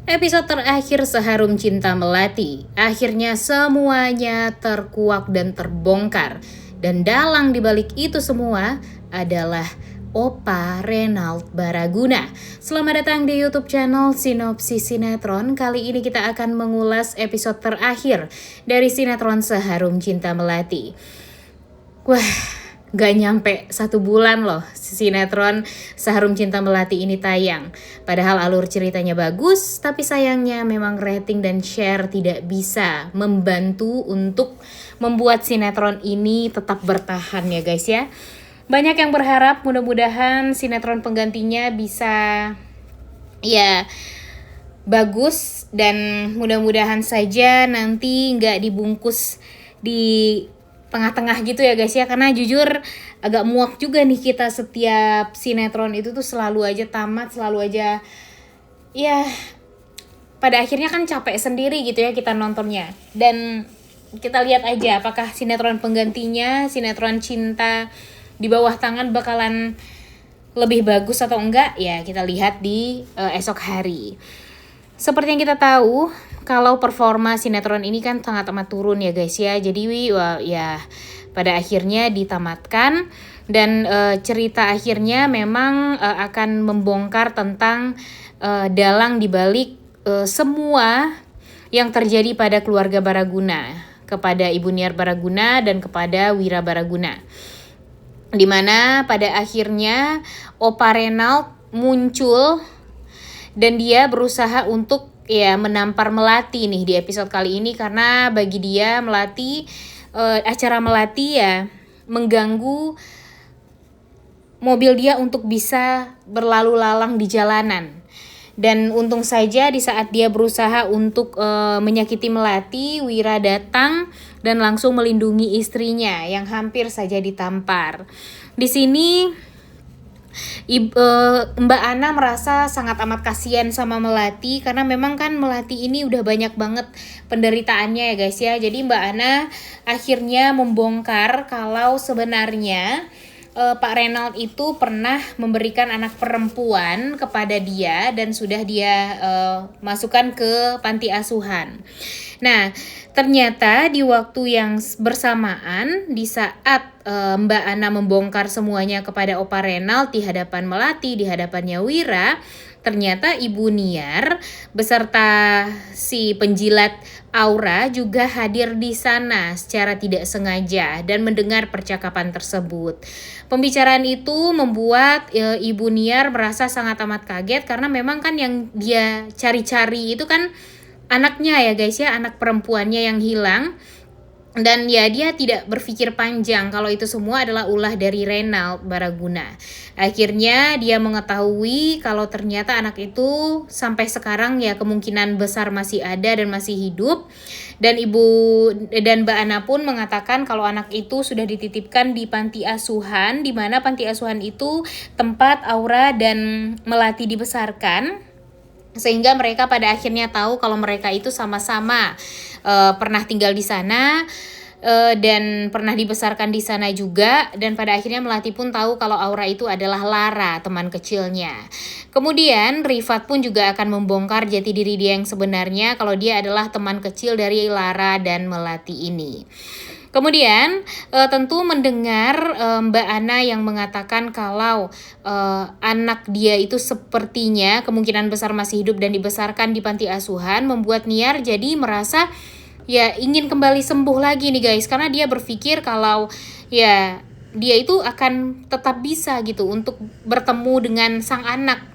Episode terakhir Seharum Cinta Melati, akhirnya semuanya terkuak dan terbongkar. Dan dalang dibalik itu semua adalah Opa Renald Baraguna. Selamat datang di YouTube channel Sinopsis Sinetron. Kali ini kita akan mengulas episode terakhir dari sinetron Seharum Cinta Melati. Wah, gak nyampe 1 bulan loh sinetron Seharum Cinta Melati ini tayang. Padahal alur ceritanya bagus, tapi sayangnya memang rating dan share tidak bisa membantu untuk membuat sinetron ini tetap bertahan ya guys ya. Banyak yang berharap mudah-mudahan sinetron penggantinya bisa ya bagus, dan mudah-mudahan saja nanti nggak dibungkus di tengah-tengah gitu ya guys ya, karena jujur agak muak juga nih kita setiap sinetron itu tuh selalu aja tamat, selalu aja ya pada akhirnya kan capek sendiri gitu ya kita nontonnya. Dan kita lihat aja apakah sinetron penggantinya, sinetron cinta di bawah tangan bakalan lebih bagus atau enggak, ya kita lihat di esok hari. Seperti yang kita tahu, kalau performa sinetron ini kan sangat amat turun ya guys ya. Jadi ya pada akhirnya ditamatkan, dan cerita akhirnya memang akan membongkar tentang dalang dibalik semua yang terjadi pada keluarga Baraguna, kepada Ibu Niar Baraguna dan kepada Wira Baraguna. Dimana pada akhirnya Opa Renald muncul dan dia berusaha untuk ya menampar Melati nih di episode kali ini, karena bagi dia Melati, acara Melati ya mengganggu mobil dia untuk bisa berlalu lalang di jalanan. Dan untung saja di saat dia berusaha untuk menyakiti Melati, Wira datang dan langsung melindungi istrinya yang hampir saja ditampar. Di sini Mbak Ana merasa sangat amat kasihan sama Melati, karena memang kan Melati ini udah banyak banget penderitaannya ya guys ya. Jadi Mbak Ana akhirnya membongkar kalau sebenarnya Pak Renald itu pernah memberikan anak perempuan kepada dia dan sudah dia masukkan ke panti asuhan. Nah, ternyata di waktu yang bersamaan, di saat Mbak Ana membongkar semuanya kepada Opa Renald di hadapan Melati, di hadapannya Wira, ternyata Ibu Niar beserta si penjilat Aura juga hadir di sana secara tidak sengaja dan mendengar percakapan tersebut. Pembicaraan itu membuat Ibu Niar merasa sangat amat kaget, karena memang kan yang dia cari-cari itu kan anaknya ya guys ya, anak perempuannya yang hilang. Dan ya dia tidak berpikir panjang kalau itu semua adalah ulah dari Renald Baraguna. Akhirnya dia mengetahui kalau ternyata anak itu sampai sekarang ya kemungkinan besar masih ada dan masih hidup. Dan Mbak Ana pun mengatakan kalau anak itu sudah dititipkan di panti asuhan, di mana panti asuhan itu tempat Aura dan Melati dibesarkan. Sehingga mereka pada akhirnya tahu kalau mereka itu sama-sama pernah tinggal di sana dan pernah dibesarkan di sana juga. Dan pada akhirnya Melati pun tahu kalau Aura itu adalah Lara, teman kecilnya. Kemudian Rifat pun juga akan membongkar jati diri dia yang sebenarnya, kalau dia adalah teman kecil dari Lara dan Melati ini. Kemudian tentu mendengar Mbak Ana yang mengatakan kalau anak dia itu sepertinya kemungkinan besar masih hidup dan dibesarkan di panti asuhan, membuat Niar jadi merasa ya ingin kembali sembuh lagi nih guys, karena dia berpikir kalau ya dia itu akan tetap bisa gitu untuk bertemu dengan sang anak.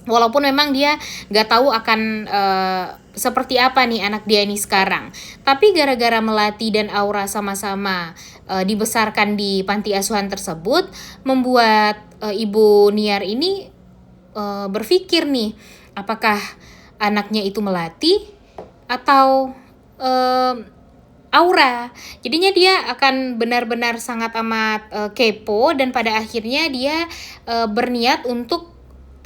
Walaupun memang dia gak tahu akan seperti apa nih anak dia ini sekarang. Tapi gara-gara Melati dan Aura sama-sama dibesarkan di panti asuhan tersebut, membuat Ibu Niar ini berpikir nih, apakah anaknya itu Melati atau Aura. Jadinya dia akan benar-benar sangat amat kepo, dan pada akhirnya dia berniat untuk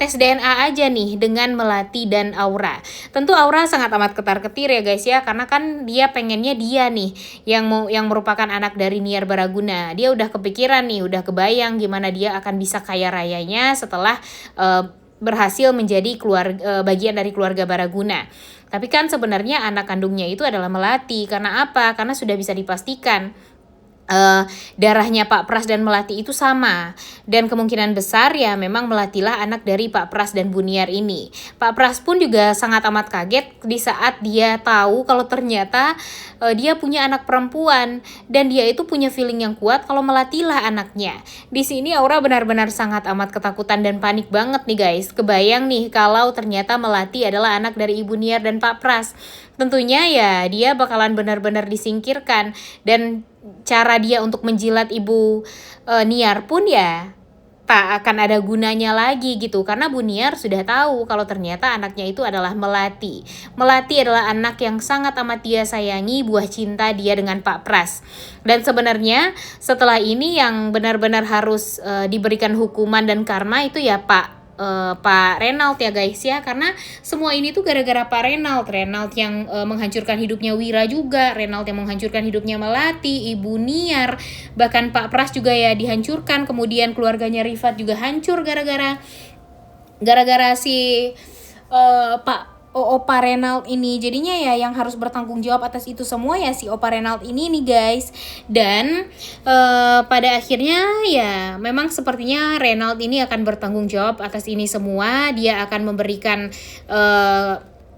tes DNA aja nih dengan Melati dan Aura. Tentu Aura sangat amat ketar-ketir ya guys ya, karena kan dia pengennya dia nih yang merupakan anak dari Niar Baraguna. Dia udah kepikiran nih, udah kebayang gimana dia akan bisa kaya rayanya setelah berhasil menjadi bagian dari keluarga Baraguna. Tapi kan sebenarnya anak kandungnya itu adalah Melati. Karena apa? Karena sudah bisa dipastikan darahnya Pak Pras dan Melati itu sama, dan kemungkinan besar ya memang Melatilah anak dari Pak Pras dan Buniar ini. Pak Pras pun juga sangat amat kaget di saat dia tahu kalau ternyata dia punya anak perempuan, dan dia itu punya feeling yang kuat kalau Melatilah anaknya. Di sini Aura benar-benar sangat amat ketakutan dan panik banget nih guys. Kebayang nih kalau ternyata Melati adalah anak dari Ibu Niar dan Pak Pras. Tentunya ya dia bakalan benar-benar disingkirkan, dan cara dia untuk menjilat Ibu Niar pun ya tak akan ada gunanya lagi gitu, karena Bu Niar sudah tahu kalau ternyata anaknya itu adalah Melati. Melati adalah anak yang sangat amat dia sayangi, buah cinta dia dengan Pak Pras. Dan sebenarnya setelah ini yang benar-benar harus diberikan hukuman dan karma itu ya Pak Renault ya guys ya, karena semua ini tuh gara-gara Pak Renault yang menghancurkan hidupnya Wira juga, Renault yang menghancurkan hidupnya Melati, Ibu Niar, bahkan Pak Pras juga ya dihancurkan, kemudian keluarganya Rifat juga hancur gara-gara si Pak Opa Renault ini. Jadinya ya yang harus bertanggung jawab atas itu semua ya si Opa Renault ini nih guys. Dan pada akhirnya ya memang sepertinya Renault ini akan bertanggung jawab atas ini semua. Dia akan memberikan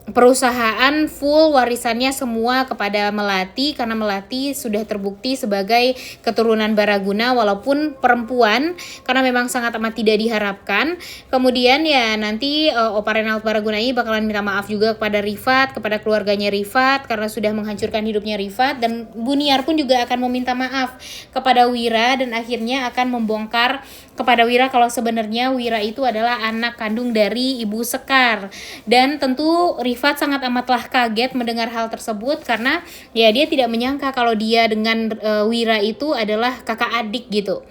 perusahaan full warisannya semua kepada Melati, karena Melati sudah terbukti sebagai keturunan Baraguna walaupun perempuan, karena memang sangat amat tidak diharapkan. Kemudian ya nanti Opa Renault Baraguna ini bakalan minta maaf juga kepada Rifat, kepada keluarganya Rifat karena sudah menghancurkan hidupnya Rifat, dan Buniar pun juga akan meminta maaf kepada Wira, dan akhirnya akan membongkar kepada Wira kalau sebenarnya Wira itu adalah anak kandung dari Ibu Sekar. Dan tentu Rifat sangat amatlah kaget mendengar hal tersebut, karena ya dia tidak menyangka kalau dia dengan Wira itu adalah kakak adik gitu.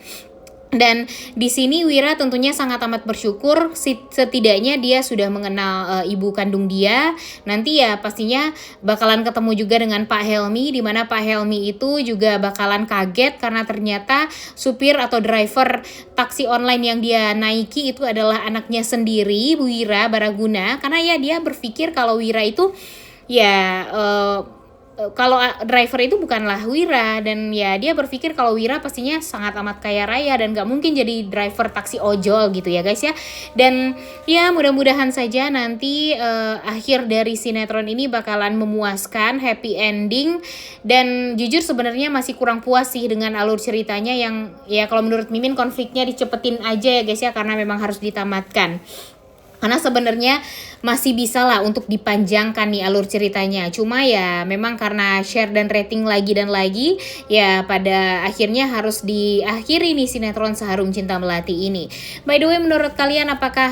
Dan di sini Wira tentunya sangat amat bersyukur, setidaknya dia sudah mengenal ibu kandung dia. Nanti ya pastinya bakalan ketemu juga dengan Pak Helmi, di mana Pak Helmi itu juga bakalan kaget karena ternyata supir atau driver taksi online yang dia naiki itu adalah anaknya sendiri, Wira Baraguna. Karena ya dia berpikir kalau Wira itu ya kalau driver itu bukanlah Wira, dan ya dia berpikir kalau Wira pastinya sangat amat kaya raya dan gak mungkin jadi driver taksi ojol gitu ya guys ya. Dan ya mudah-mudahan saja nanti akhir dari sinetron ini bakalan memuaskan, happy ending. Dan jujur sebenarnya masih kurang puas sih dengan alur ceritanya, yang ya kalau menurut Mimin konfliknya dicepetin aja ya guys ya, karena memang harus ditamatkan. Karena sebenarnya masih bisa lah untuk dipanjangkan nih alur ceritanya. Cuma ya memang karena share dan rating lagi dan lagi, ya pada akhirnya harus diakhiri nih sinetron Seharum Cinta Melati ini. By the way, menurut kalian apakah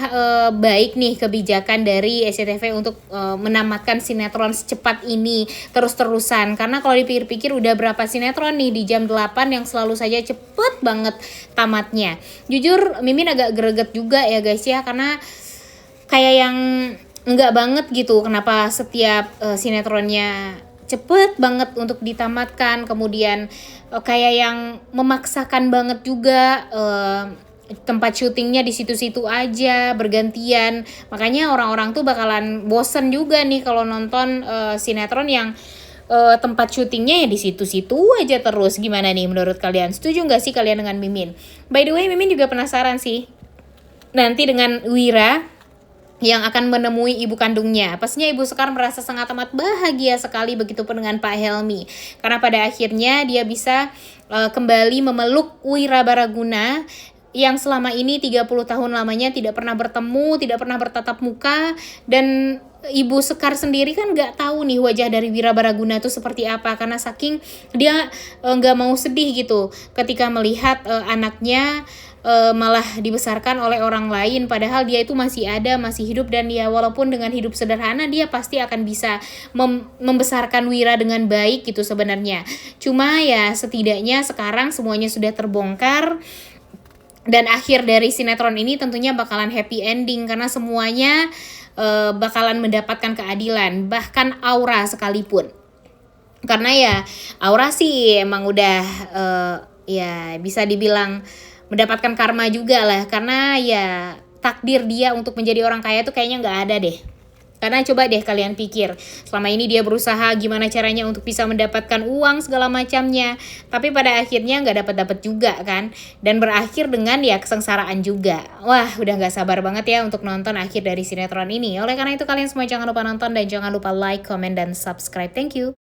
baik nih kebijakan dari SCTV untuk menamatkan sinetron secepat ini terus-terusan? Karena kalau dipikir-pikir udah berapa sinetron nih di jam 8 yang selalu saja cepet banget tamatnya. Jujur Mimin agak greget juga ya guys ya, karena kayak yang enggak banget gitu kenapa setiap sinetronnya cepet banget untuk ditamatkan, kemudian kayak yang memaksakan banget juga tempat syutingnya di situ-situ aja bergantian. Makanya orang-orang tuh bakalan bosen juga nih kalau nonton sinetron yang tempat syutingnya ya di situ-situ aja terus. Gimana nih menurut kalian? Setuju nggak sih kalian dengan Mimin? By the way, Mimin juga penasaran sih nanti dengan Wira yang akan menemui ibu kandungnya. Pastinya Ibu Sekar merasa sangat amat bahagia sekali, begitu pun dengan Pak Helmi. Karena pada akhirnya dia bisa kembali memeluk Wira Baraguna yang selama ini 30 tahun lamanya tidak pernah bertemu, tidak pernah bertatap muka. Dan Ibu Sekar sendiri kan gak tahu nih wajah dari Wira Baraguna itu seperti apa, karena saking dia gak mau sedih gitu ketika melihat anaknya malah dibesarkan oleh orang lain, padahal dia itu masih ada, masih hidup. Dan ya walaupun dengan hidup sederhana dia pasti akan bisa membesarkan Wira dengan baik gitu sebenarnya. Cuma ya setidaknya sekarang semuanya sudah terbongkar, dan akhir dari sinetron ini tentunya bakalan happy ending karena semuanya bakalan mendapatkan keadilan, bahkan Aura sekalipun. Karena ya Aura sih emang udah ya bisa dibilang mendapatkan karma juga lah, karena ya takdir dia untuk menjadi orang kaya tuh kayaknya nggak ada deh. Karena coba deh kalian pikir, selama ini dia berusaha gimana caranya untuk bisa mendapatkan uang segala macamnya, tapi pada akhirnya nggak dapat-dapat juga kan, dan berakhir dengan ya kesengsaraan juga. Wah, udah nggak sabar banget ya untuk nonton akhir dari sinetron ini. Oleh karena itu kalian semua jangan lupa nonton dan jangan lupa like, comment, dan subscribe. Thank you.